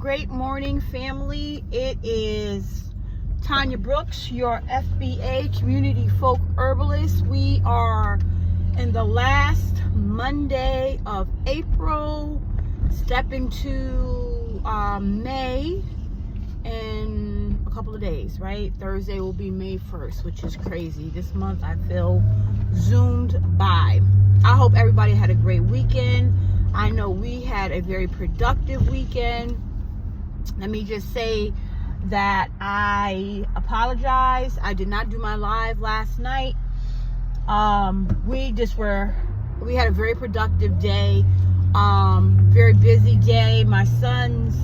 Great morning, family. It is Tanya Brooks, your FBA Community Folk Herbalist. We are in the last Monday of April, stepping to May in a couple of days, right? Thursday will be May 1st, which is crazy. This month I feel zoomed by. I hope everybody had a great weekend. I know we had a very productive weekend. Let me just say that I apologize. I did not do my live last night. We had a very productive day, very busy day. My son's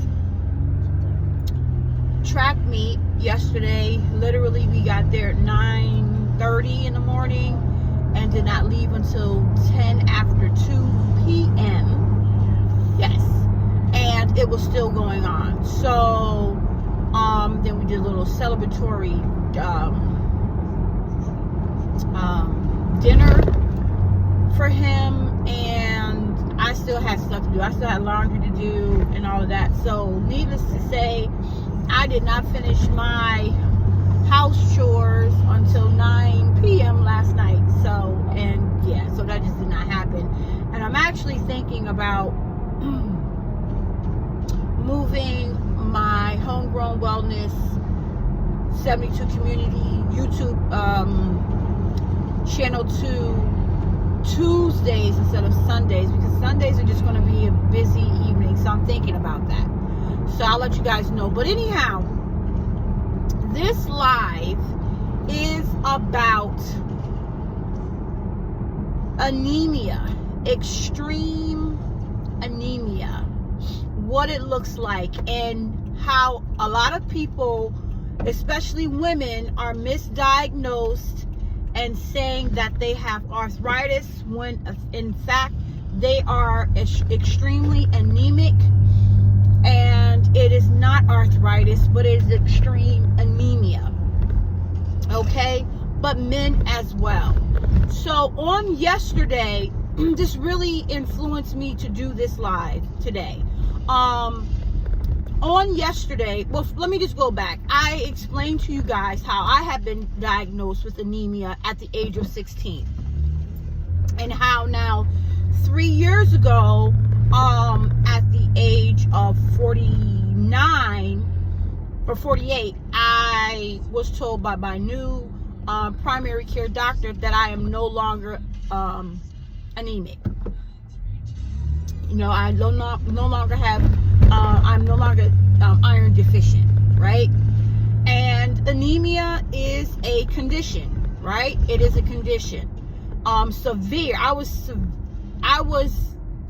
track meet yesterday, literally we got there at 9:30 in the morning and did not leave until 10 after 2 p.m. Yes. And it was still going on. So then we did a little celebratory dinner for him, and I still had stuff to do. I still had laundry to do and all of that. So needless to say, I did not finish my house chores until 9 p.m. last night. So that just did not happen. And I'm actually thinking about moving my Homegrown Wellness 72 Community YouTube channel to Tuesdays instead of Sundays, because Sundays are just going to be a busy evening. So I'm thinking about that. So I'll let you guys know. But anyhow, this live is about anemia, extreme anemia, what it looks like, and how a lot of people, especially women, are misdiagnosed and saying that they have arthritis when in fact they are extremely anemic, and it is not arthritis, but it is extreme anemia. Okay, but men as well. So on yesterday, this really influenced me to do this live today. On yesterday, well, let me just go back. I explained to you guys how I have been diagnosed with anemia at the age of 16, and how now 3 years ago, at the age of 49 or 48, I was told by my new primary care doctor that I am no longer anemic. You know, I no longer have, I'm no longer iron deficient, right? And anemia is a condition, right? It is a condition. Severe. I was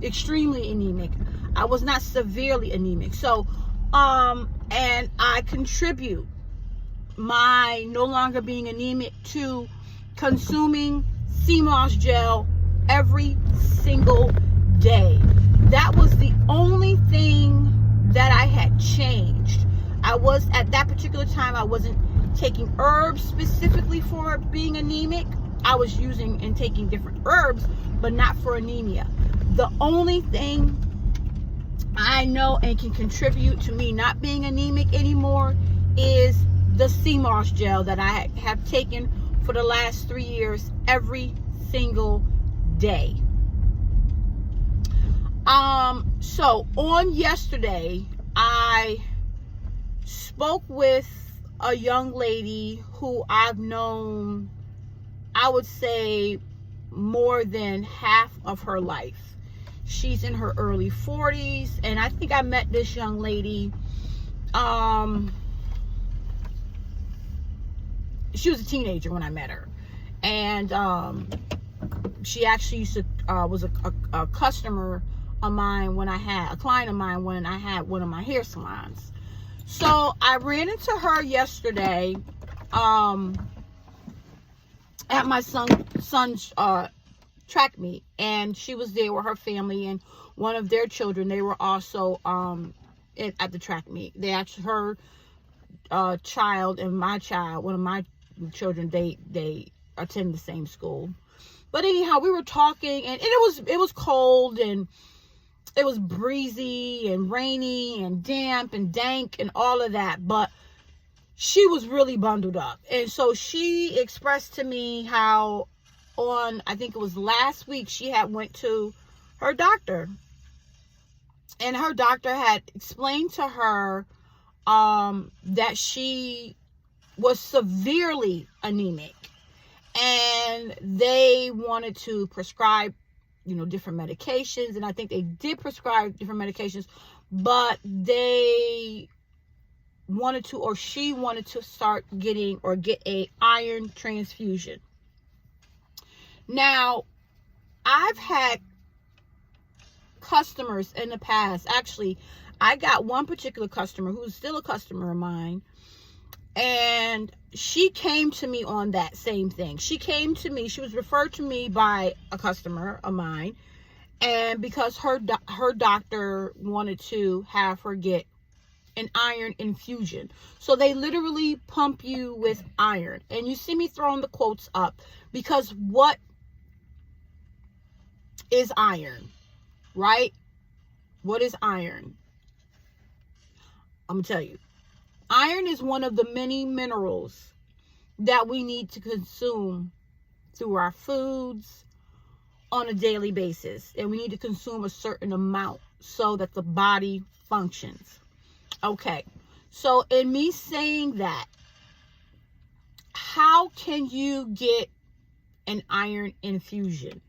extremely anemic. I was not severely anemic. So, and I contribute my no longer being anemic to consuming sea moss gel every single day. That was the only thing that I had changed. I was, at that particular time, I wasn't taking herbs specifically for being anemic. I was using and taking different herbs, but not for anemia. The only thing I know and can contribute to me not being anemic anymore is the sea moss gel that I have taken for the last 3 years every single day. So on yesterday, I spoke with a young lady who I've known, I would say, more than half of her life. She's in her early 40s, and I think I met this young lady, she was a teenager when I met her, and she actually used to was a customer of mine when I had a client of mine when I had one of my hair salons. So I ran into her yesterday at my son's track meet, and she was there with her family and one of their children. They were also at the track meet. They actually, her child and my child, one of my children, they attend the same school. But anyhow, we were talking, and it was cold, and it was breezy and rainy and damp and dank and all of that, but she was really bundled up. And so she expressed to me how on, I think it was last week, she had went to her doctor, and her doctor had explained to her that she was severely anemic, and they wanted to prescribe, different medications. And I think they did prescribe different medications, but they wanted to, or she wanted to start get a iron transfusion. Now, I've had customers in the past. Actually, I got one particular customer who's still a customer of mine, and she came to me on that same thing. She came to me, she was referred to me by a customer of mine, and because her doctor wanted to have her get an iron infusion. So they literally pump you with iron. And you see me throwing the quotes up, because what is iron, right? What is iron? I'm gonna tell you. Iron is one of the many minerals that we need to consume through our foods on a daily basis. And we need to consume a certain amount so that the body functions. Okay, so in me saying that, how can you get an iron infusion?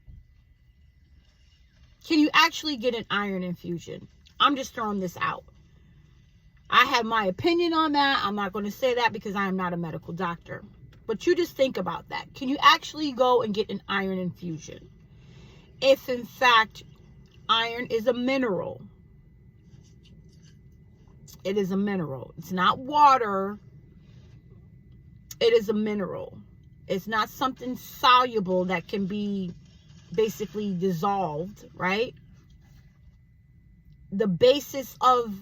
Can you actually get an iron infusion? I'm just throwing this out. I have my opinion on that. I'm not going to say that because I am not a medical doctor. But you just think about that. Can you actually go and get an iron infusion? If in fact iron is a mineral. It is a mineral. It's not water. It is a mineral. It's not something soluble that can be basically dissolved, right? The basis of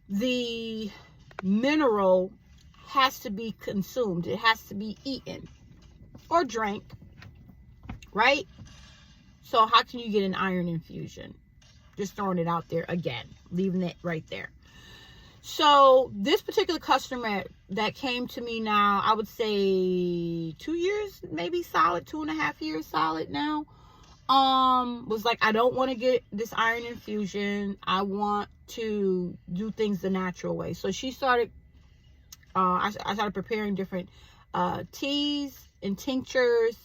the mineral has to be consumed. It has to be eaten or drank, right? So how can you get an iron infusion? Just throwing it out there again, leaving it right there. So this particular customer that came to me now, I would say 2 years, maybe solid, 2.5 years solid now, was like, I don't want to get this iron infusion. I want to do things the natural way. So she started, I started preparing different teas and tinctures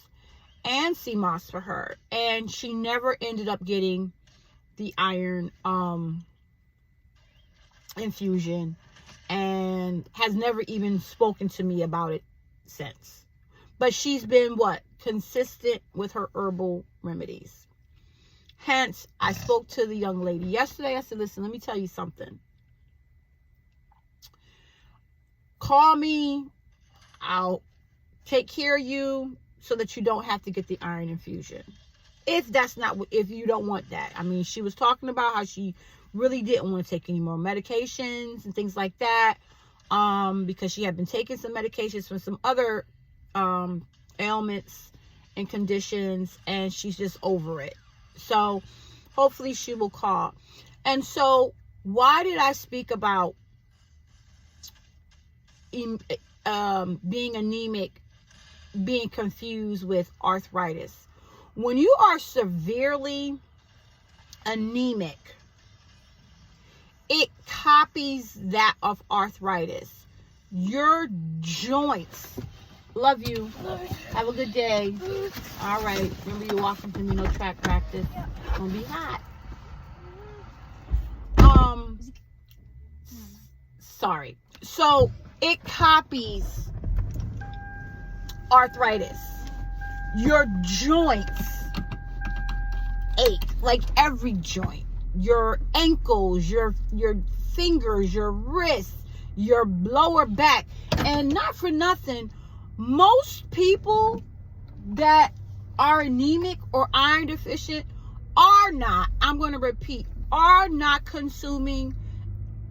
and sea moss for her. And she never ended up getting the iron infusion, and has never even spoken to me about it since. But she's been consistent with her herbal remedies. Hence, I spoke to the young lady yesterday. I said, listen, let me tell you something. Call me. I'll take care of you so that you don't have to get the iron infusion. If you don't want that. I mean, she was talking about how she really didn't want to take any more medications and things like that, because she had been taking some medications for some other ailments and conditions, and she's just over it. So hopefully she will call. And so why did I speak about being anemic, being confused with arthritis? When you are severely anemic, it copies that of arthritis. Your joints. Love you. Have a good day. All right. Remember, you're walking to me, no track practice. It's gonna be hot. Sorry. So it copies arthritis. Your joints ache, like every joint. Your ankles, your fingers, your wrists, your lower back. And not for nothing, most people that are anemic or iron deficient are not, I'm going to repeat, are not consuming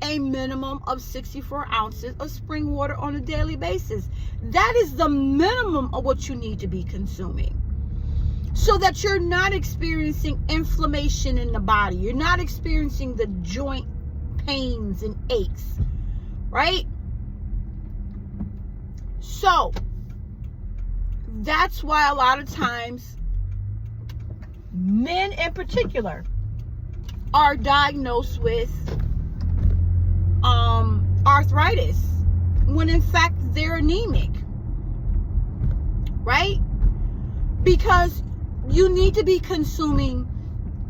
a minimum of 64 ounces of spring water on a daily basis. That is the minimum of what you need to be consuming. so that you're not experiencing inflammation in the body. You're not experiencing the joint pains and aches, right? So that's why a lot of times men in particular are diagnosed with arthritis when in fact they're anemic, right? Because you need to be consuming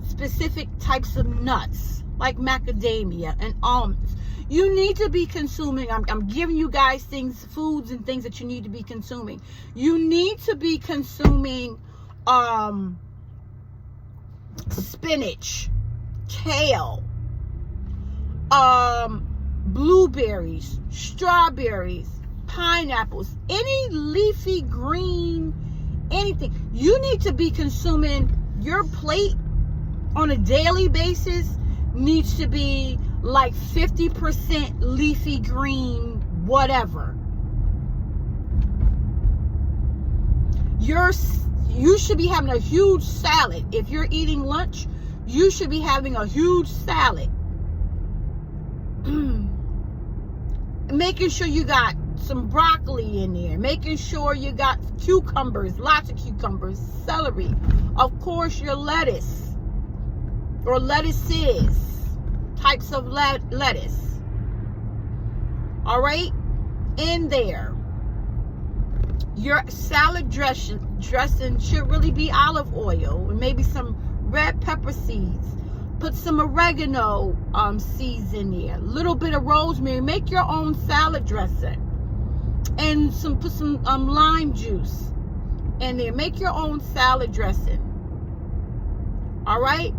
specific types of nuts like macadamia and almonds. You need to be consuming, I'm giving you guys things, foods and things that you need to be consuming. You need to be consuming spinach, kale, blueberries, strawberries, pineapples, any leafy green, anything. You need to be consuming, your plate on a daily basis needs to be like 50% leafy green, whatever. You should be having a huge salad. If you're eating lunch, you should be having a huge salad. Making sure you got some broccoli in there. Making sure you got cucumbers, lots of cucumbers, celery. Of course, your lettuce or lettuces, types of lettuce. All right, in there. Your salad dressing should really be olive oil and maybe some red pepper seeds. Put some oregano seeds in there. A little bit of rosemary. Make your own salad dressing. And put some lime juice in there. Make your own salad dressing. All right?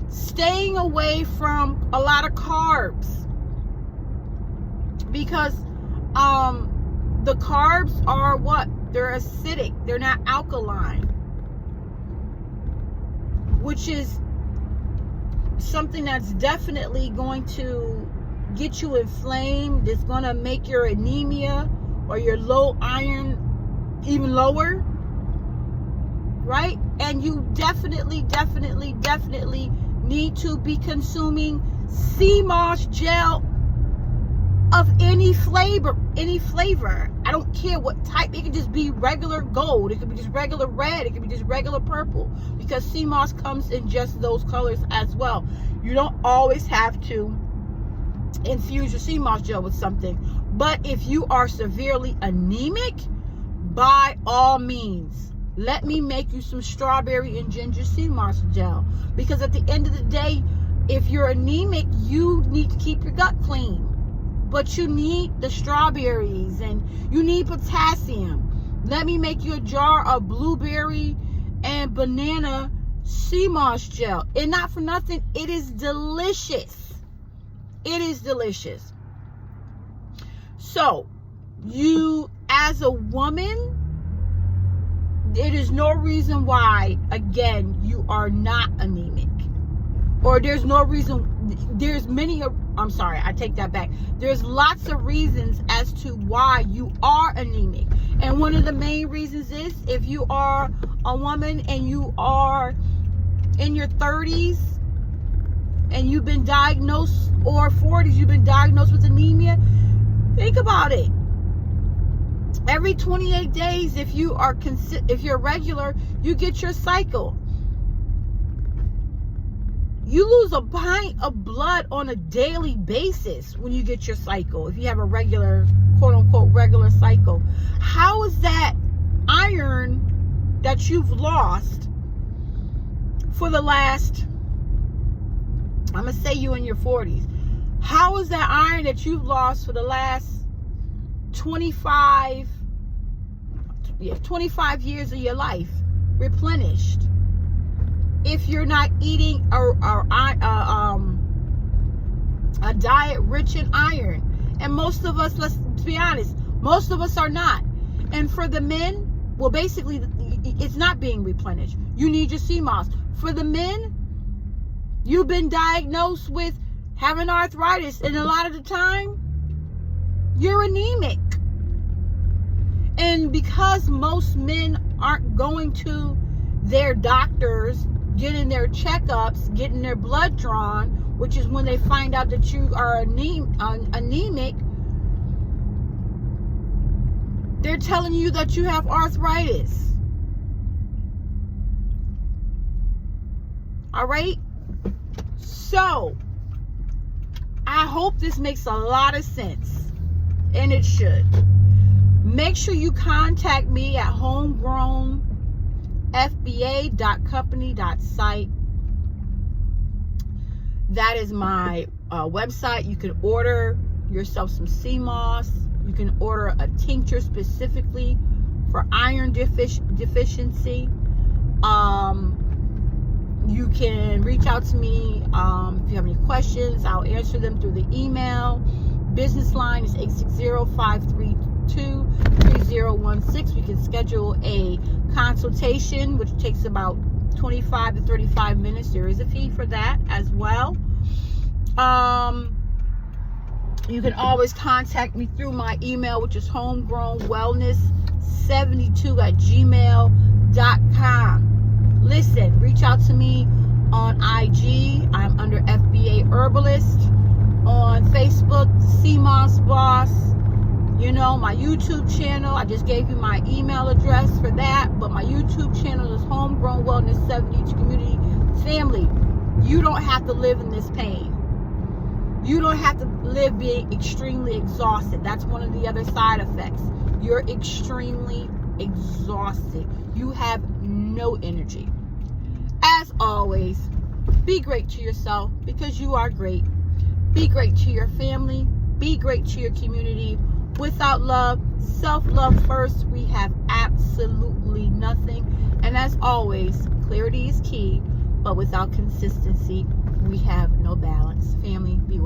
Staying away from a lot of carbs. Because the carbs are what? They're acidic. They're not alkaline. Which is something that's definitely going to get you inflamed. It's going to make your anemia or your low iron even lower. Right? And you definitely need to be consuming sea moss gel of any flavor. I don't care what type. It could just be regular gold. It could be just regular red. It could be just regular purple. Because sea moss comes in just those colors as well. You don't always have to infuse your sea moss gel with something. But if you are severely anemic, by all means, let me make you some strawberry and ginger sea moss gel. Because at the end of the day, if you're anemic, you need to keep your gut clean. But you need the strawberries and you need potassium. Let me make you a jar of blueberry and banana sea moss gel. And not for nothing, it is delicious. It is delicious. So, you as a woman, it is no reason why, again, you are not anemic. Or there's no reason, I take that back. There's lots of reasons as to why you are anemic. And one of the main reasons is if you are a woman and you are in your 30s and you've been diagnosed, or 40s, you've been diagnosed with anemia, think about it. Every 28 days, if you're regular, you get your cycle. You lose a pint of blood on a daily basis when you get your cycle. If you have a regular, quote unquote, regular cycle. How is that iron that you've lost for the last, I'm going to say you in your 40s. How is that iron that you've lost for the last 25 years of your life replenished? If you're not eating a diet rich in iron. And most of us, let's be honest, most of us are not. And for the men, well, basically, it's not being replenished. You need your sea moss. For the men, you've been diagnosed with having arthritis, and a lot of the time, you're anemic. And because most men aren't going to their doctors, getting their checkups, getting their blood drawn, which is when they find out that you are anemic. They're telling you that you have arthritis. All right? So, I hope this makes a lot of sense. And it should. Make sure you contact me at homegrownfba.company.site. That is my website. You can order yourself some sea moss. You can order a tincture specifically for iron deficiency. You can reach out to me if you have any questions. I'll answer them through the email. Business line is 860-532-3016. We can schedule a consultation, which takes about 25 to 35 minutes. There is a fee for that as well. You can always contact me through my email, which is homegrownwellness72@gmail.com. Listen, reach out to me on IG. I'm under FBA Herbalist. On Facebook, CMOS Boss. You know, my YouTube channel, I just gave you my email address for that, but my YouTube channel is Homegrown Wellness 72 Community Family. You don't have to live in this pain. You don't have to live being extremely exhausted. That's one of the other side effects. You're extremely exhausted. You have no energy. As always, be great to yourself because you are great. Be great to your family. Be great to your community. Without love, self-love first, we have absolutely nothing. And as always, clarity is key, but without consistency, we have no balance. Family, be